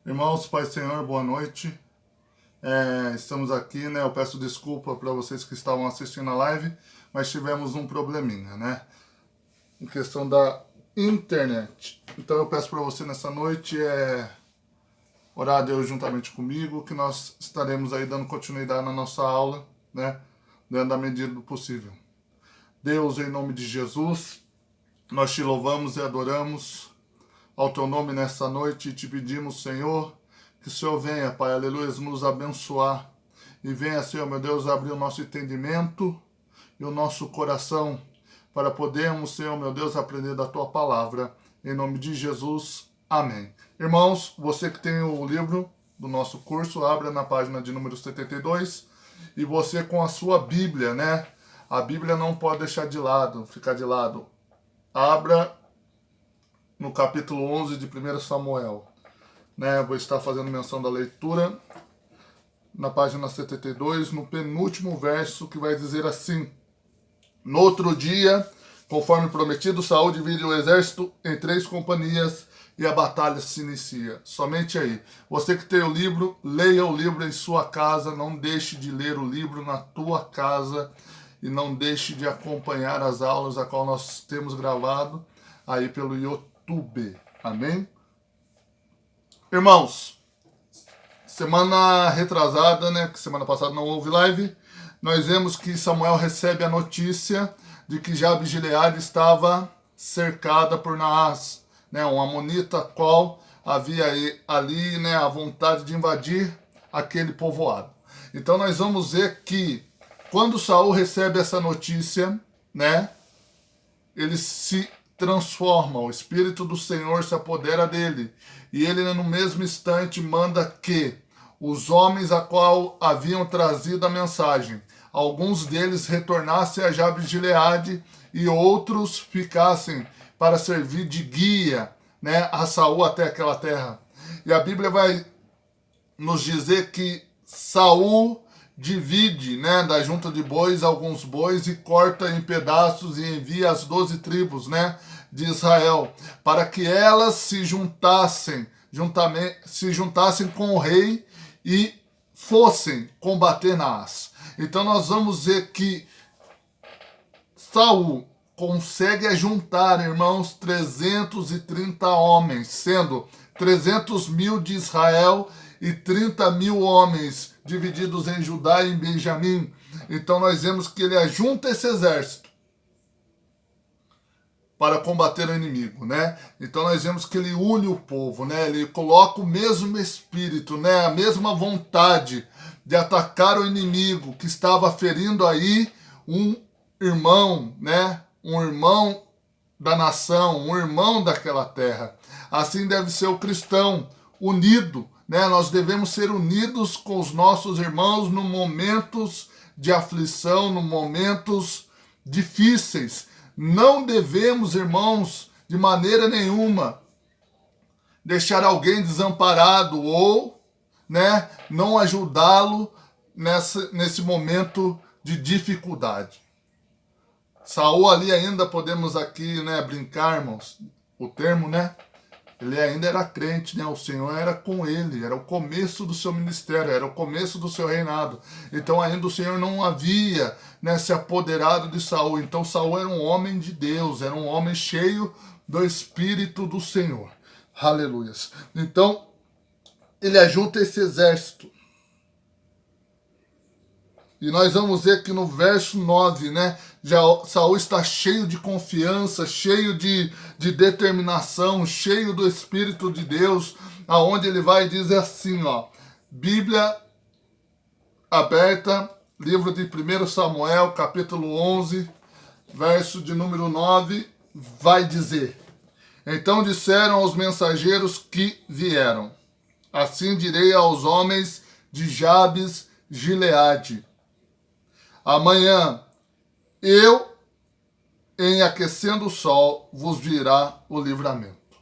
Irmãos, Pai Senhor, boa noite. Estamos aqui, né? Eu peço desculpa para vocês que estavam assistindo a live, mas tivemos um probleminha, né? Em questão da internet. Então eu peço para você nessa noite orar a Deus juntamente comigo, que nós estaremos aí dando continuidade na nossa aula, né? Dentro da medida do possível. Deus, em nome de Jesus, nós te louvamos e adoramos ao teu nome nessa noite e te pedimos, Senhor, que o Senhor venha, Pai, aleluia, nos abençoar e venha, Senhor, meu Deus, abrir o nosso entendimento e o nosso coração para podermos, Senhor, meu Deus, aprender da tua palavra. Em nome de Jesus, amém. Irmãos, você que tem o livro do nosso curso, abra na página de número 72 e você com a sua Bíblia, né? A Bíblia não pode deixar de lado, ficar de lado. Abra no capítulo 11 de 1 Samuel. Né? Vou estar fazendo menção da leitura na página 72, no penúltimo verso, que vai dizer assim: No outro dia, conforme prometido, Saul divide o exército em 3 companhias e a batalha se inicia. Somente aí. Você que tem o livro, leia o livro em sua casa, não deixe de ler o livro na tua casa e não deixe de acompanhar as aulas a qual nós temos gravado aí pelo YouTube. Amém? Irmãos, semana retrasada, né, que semana passada não houve live, nós vemos que Samuel recebe a notícia de que Jabe de Gileade estava cercada por Naás, né, um amonita qual havia ali, né, a vontade de invadir aquele povoado. Então nós vamos ver que quando Saul recebe essa notícia, né, ele se transforma, o Espírito do Senhor se apodera dele, e ele no mesmo instante manda que os homens a qual haviam trazido a mensagem, alguns deles retornassem a Jabe de Gileade e outros ficassem para servir de guia, né, a Saul até aquela terra. E a Bíblia vai nos dizer que Saul divide, né, da junta de bois alguns bois e corta em pedaços e envia as 12 tribos, né, de Israel, para que elas se juntassem com o rei e fossem combater Naás. Então nós vamos ver que Saul consegue juntar, irmãos, 330 homens, sendo 300.000 de Israel e 30.000 homens divididos em Judá e em Benjamim. Então nós vemos que ele ajunta esse exército para combater o inimigo, né? Então nós vemos que ele une o povo, né? Ele coloca o mesmo espírito, né? A mesma vontade de atacar o inimigo que estava ferindo aí um irmão, né? Um irmão da nação, um irmão daquela terra. Assim deve ser o cristão, unido, né? Nós devemos ser unidos com os nossos irmãos nos momentos de aflição, nos momentos difíceis. Não devemos, irmãos, de maneira nenhuma deixar alguém desamparado ou, né, não ajudá-lo nesse momento de dificuldade. Saul ali ainda podemos aqui, né, brincar, irmãos, o termo, né? Ele ainda era crente, né? O Senhor era com ele, era o começo do seu ministério, era o começo do seu reinado. Então ainda o Senhor não havia, né, se apoderado de Saul. Então Saul era um homem de Deus, era um homem cheio do Espírito do Senhor. Aleluias. Então ele ajunta esse exército. E nós vamos ver que no verso 9, né, já Saul está cheio de confiança, cheio de determinação, cheio do Espírito de Deus, aonde ele vai dizer assim, ó, Bíblia aberta, livro de 1 Samuel, capítulo 11, verso de número 9, vai dizer: Então disseram aos mensageiros que vieram, assim direi aos homens de Jabes Gileade, amanhã, eu, em aquecendo o sol, vos virá o livramento.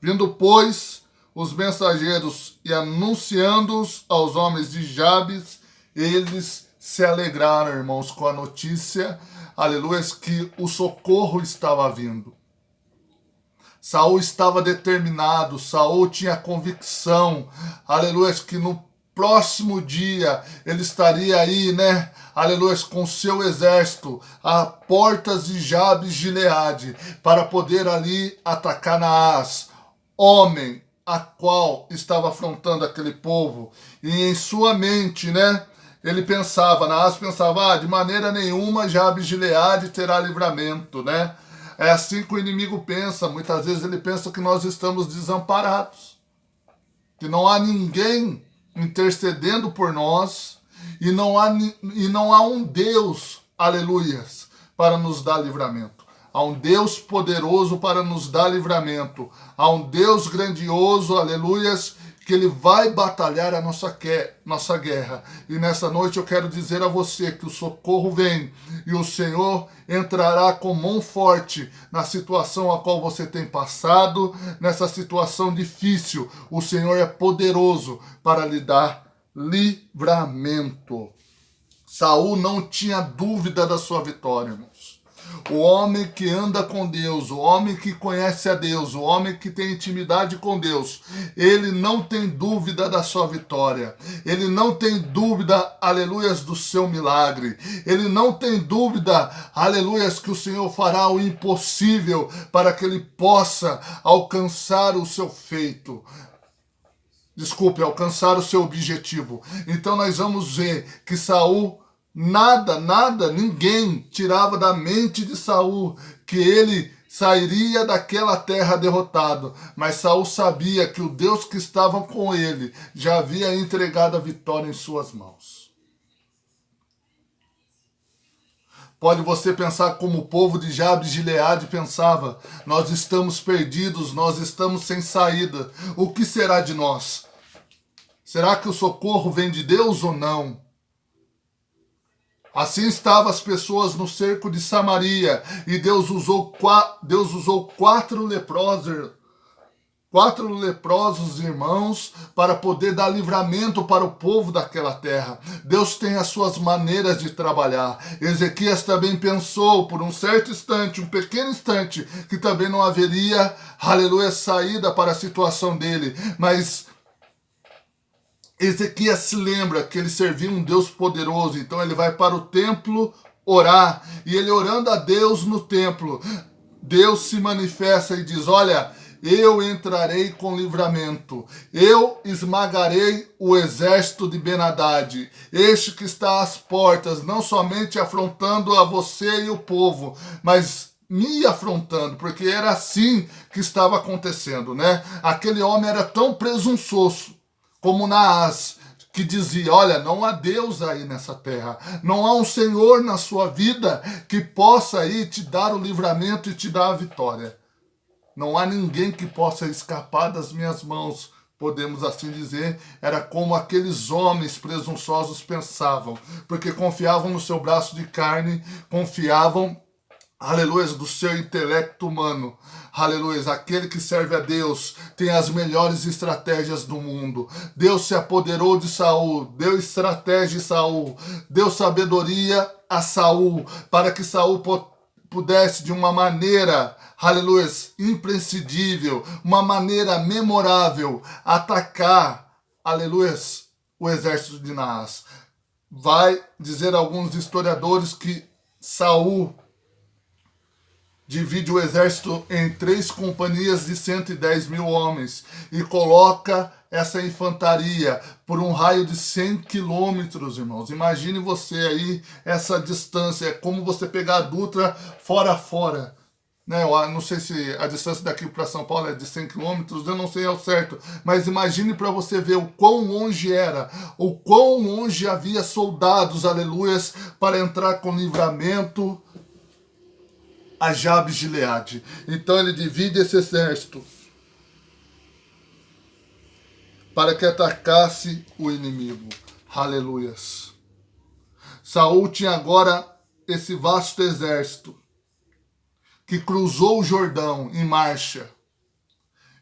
Vindo, pois, os mensageiros e anunciando-os aos homens de Jabes, eles se alegraram, irmãos, com a notícia, aleluia, que o socorro estava vindo. Saul estava determinado, Saul tinha convicção, aleluia, que no próximo dia ele estaria aí, né, aleluia, com seu exército, a portas de Jabes de Gileade, para poder ali atacar Naás, homem a qual estava afrontando aquele povo. E em sua mente, né, ele pensava, Naás pensava, de maneira nenhuma Jabes de Gileade terá livramento, né? É assim que o inimigo pensa. Muitas vezes ele pensa que nós estamos desamparados, que não há ninguém intercedendo por nós e não há um Deus, aleluias, para nos dar livramento. Há um Deus poderoso para nos dar livramento. Há um Deus grandioso, aleluias, que Ele vai batalhar a nossa guerra. E nessa noite eu quero dizer a você que o socorro vem e o Senhor entrará com mão forte na situação a qual você tem passado, nessa situação difícil. O Senhor é poderoso para lhe dar livramento. Saul não tinha dúvida da sua vitória, irmãos. O homem que anda com Deus, o homem que conhece a Deus, o homem que tem intimidade com Deus, ele não tem dúvida da sua vitória. Ele não tem dúvida, aleluias, do seu milagre. Ele não tem dúvida, aleluias, que o Senhor fará o impossível para que ele possa alcançar o seu feito. Alcançar o seu objetivo. Então nós vamos ver que Saul, ninguém tirava da mente de Saul que ele sairia daquela terra derrotado. Mas Saul sabia que o Deus que estava com ele já havia entregado a vitória em suas mãos. Pode você pensar como o povo de Jabes de Gileade pensava: nós estamos perdidos, nós estamos sem saída. O que será de nós? Será que o socorro vem de Deus ou não? Assim estavam as pessoas no cerco de Samaria, e Deus usou 4 leprosos irmãos para poder dar livramento para o povo daquela terra. Deus tem as suas maneiras de trabalhar. Ezequias também pensou por um certo instante, um pequeno instante, que também não haveria, aleluia, saída para a situação dele, mas Ezequias se lembra que ele servia um Deus poderoso, então ele vai para o templo orar, e ele orando a Deus no templo, Deus se manifesta e diz: olha, eu entrarei com livramento, eu esmagarei o exército de Ben-Hadad, este que está às portas, não somente afrontando a você e o povo, mas me afrontando, porque era assim que estava acontecendo, né? Aquele homem era tão presunçoso como Naás, que dizia: olha, não há Deus aí nessa terra, não há um Senhor na sua vida que possa aí te dar o livramento e te dar a vitória. Não há ninguém que possa escapar das minhas mãos, podemos assim dizer. Era como aqueles homens presunçosos pensavam, porque confiavam no seu braço de carne, confiavam, aleluia, do seu intelecto humano. Aleluia, aquele que serve a Deus tem as melhores estratégias do mundo. Deus se apoderou de Saul, deu estratégia a Saul, deu sabedoria a Saul, para que Saul pudesse de uma maneira, aleluia, imprescindível, uma maneira memorável, atacar, aleluia, o exército de Naás. Vai dizer alguns historiadores que Saul divide o exército em 3 companhias de 110 mil homens e coloca essa infantaria por um raio de 100 quilômetros, irmãos. Imagine você aí essa distância. É como você pegar a Dutra fora. Né? Eu não sei se a distância daqui para São Paulo é de 100 quilômetros, eu não sei ao certo. Mas imagine para você ver o quão longe era, o quão longe havia soldados, aleluias, para entrar com livramento a Jabes de Gileade. Então ele divide esse exército para que atacasse o inimigo. Aleluias. Saul tinha agora esse vasto exército que cruzou o Jordão em marcha.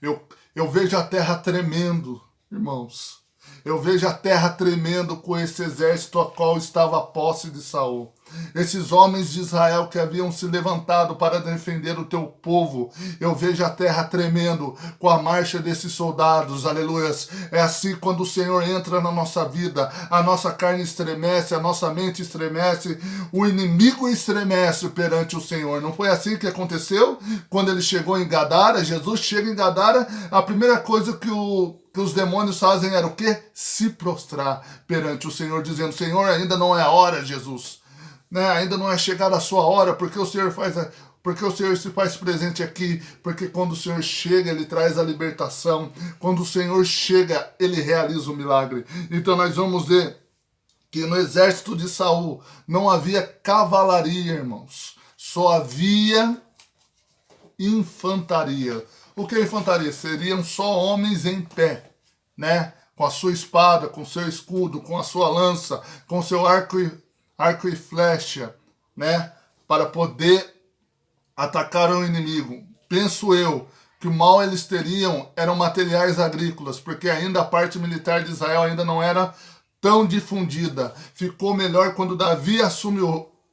Eu vejo a terra tremendo, irmãos. Eu vejo a terra tremendo com esse exército a qual estava a posse de Saul. Esses homens de Israel que haviam se levantado para defender o teu povo, eu vejo a terra tremendo com a marcha desses soldados, aleluias. É assim quando o Senhor entra na nossa vida, a nossa carne estremece, a nossa mente estremece, o inimigo estremece perante o Senhor. Não foi assim que aconteceu quando ele chegou em Gadara? Jesus chega em Gadara, a primeira coisa que os demônios fazem era o quê? Se prostrar perante o Senhor, dizendo: Senhor, ainda não é a hora, Jesus. Né? Ainda não é chegada a sua hora, porque o Senhor se faz presente aqui, porque quando o Senhor chega, Ele traz a libertação, quando o Senhor chega, Ele realiza o milagre. Então nós vamos ver que no exército de Saul não havia cavalaria, irmãos, só havia infantaria. O que é infantaria? Seriam só homens em pé, né? Com a sua espada, com seu escudo, com a sua lança, com seu arco e flecha, né? Para poder atacar o inimigo. Penso eu que o mal eles teriam eram materiais agrícolas, porque ainda a parte militar de Israel ainda não era tão difundida. Ficou melhor quando Davi assume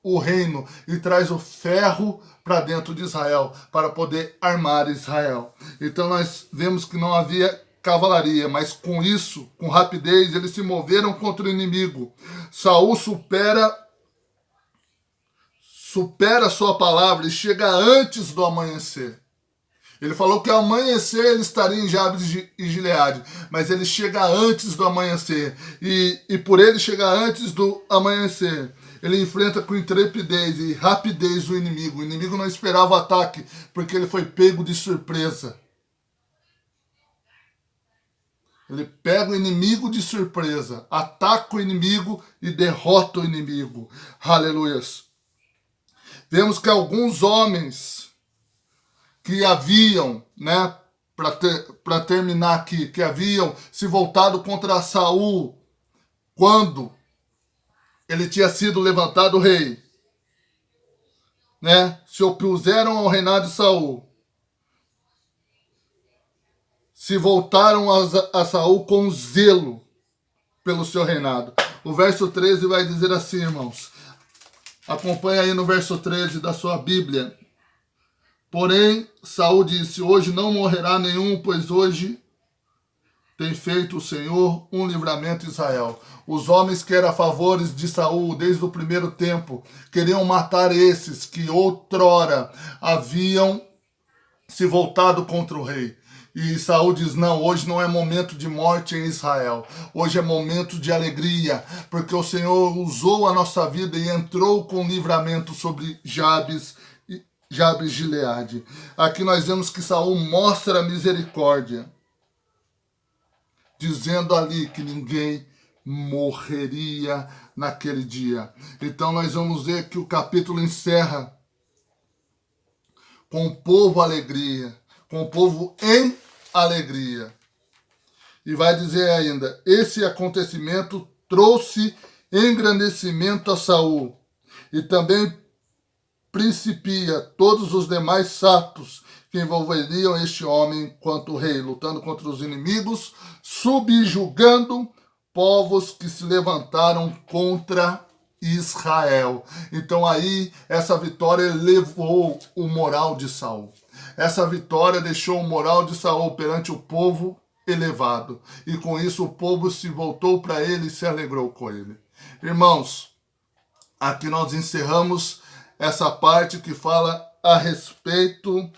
o reino e traz o ferro para dentro de Israel, para poder armar Israel. Então nós vemos que não havia cavalaria, mas com isso, com rapidez, eles se moveram contra o inimigo. Saul supera sua palavra e chega antes do amanhecer. Ele falou que ao amanhecer ele estaria em Jabes e Gileade, mas ele chega antes do amanhecer. E por ele chegar antes do amanhecer, ele enfrenta com intrepidez e rapidez o inimigo. O inimigo não esperava o ataque, porque ele foi pego de surpresa. Ele pega o inimigo de surpresa, ataca o inimigo e derrota o inimigo. Aleluias. Vemos que alguns homens que haviam, né, para terminar aqui, que haviam se voltado contra Saul quando ele tinha sido levantado rei, né, se opuseram ao reinado de Saul, se voltaram a Saul com zelo pelo seu reinado. O verso 13 vai dizer assim, irmãos. Acompanha aí no verso 13 da sua Bíblia. Porém, Saul disse: hoje não morrerá nenhum, pois hoje tem feito o Senhor um livramento a Israel. Os homens que eram a favores de Saul desde o primeiro tempo queriam matar esses que outrora haviam se voltado contra o rei. E Saul diz: não, hoje não é momento de morte em Israel. Hoje é momento de alegria, porque o Senhor usou a nossa vida e entrou com livramento sobre Jabes e Gileade. Aqui nós vemos que Saul mostra a misericórdia, dizendo ali que ninguém morreria naquele dia. Então nós vamos ver que o capítulo encerra com o povo alegria, com o povo em alegria. E vai dizer ainda: esse acontecimento trouxe engrandecimento a Saul, e também principia todos os demais atos que envolveriam este homem quanto rei, lutando contra os inimigos, subjugando povos que se levantaram contra Israel. Então aí essa vitória elevou o moral de Saul. Essa vitória deixou o moral de Saul perante o povo elevado. E com isso o povo se voltou para ele e se alegrou com ele. Irmãos, aqui nós encerramos essa parte que fala a respeito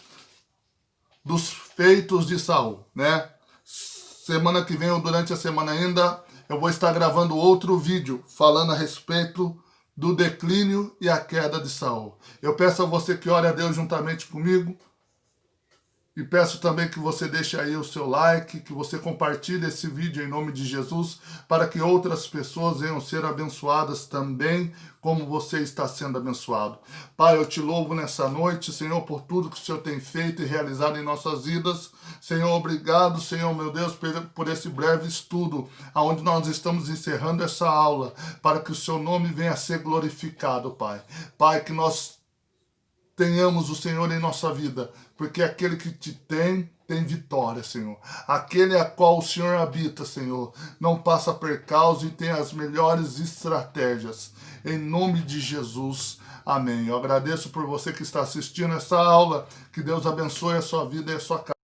dos feitos de Saul, né? Semana que vem ou durante a semana ainda eu vou estar gravando outro vídeo falando a respeito do declínio e a queda de Saul. Eu peço a você que ore a Deus juntamente comigo. E peço também que você deixe aí o seu like, que você compartilhe esse vídeo em nome de Jesus, para que outras pessoas venham ser abençoadas também, como você está sendo abençoado. Pai, eu te louvo nessa noite, Senhor, por tudo que o Senhor tem feito e realizado em nossas vidas. Senhor, obrigado, Senhor, meu Deus, por esse breve estudo, onde nós estamos encerrando essa aula, para que o seu nome venha a ser glorificado, Pai. Pai, que nós tenhamos o Senhor em nossa vida, porque aquele que te tem vitória, Senhor. Aquele a qual o Senhor habita, Senhor, não passa percalço e tem as melhores estratégias. Em nome de Jesus, amém. Eu agradeço por você que está assistindo essa aula, que Deus abençoe a sua vida e a sua casa.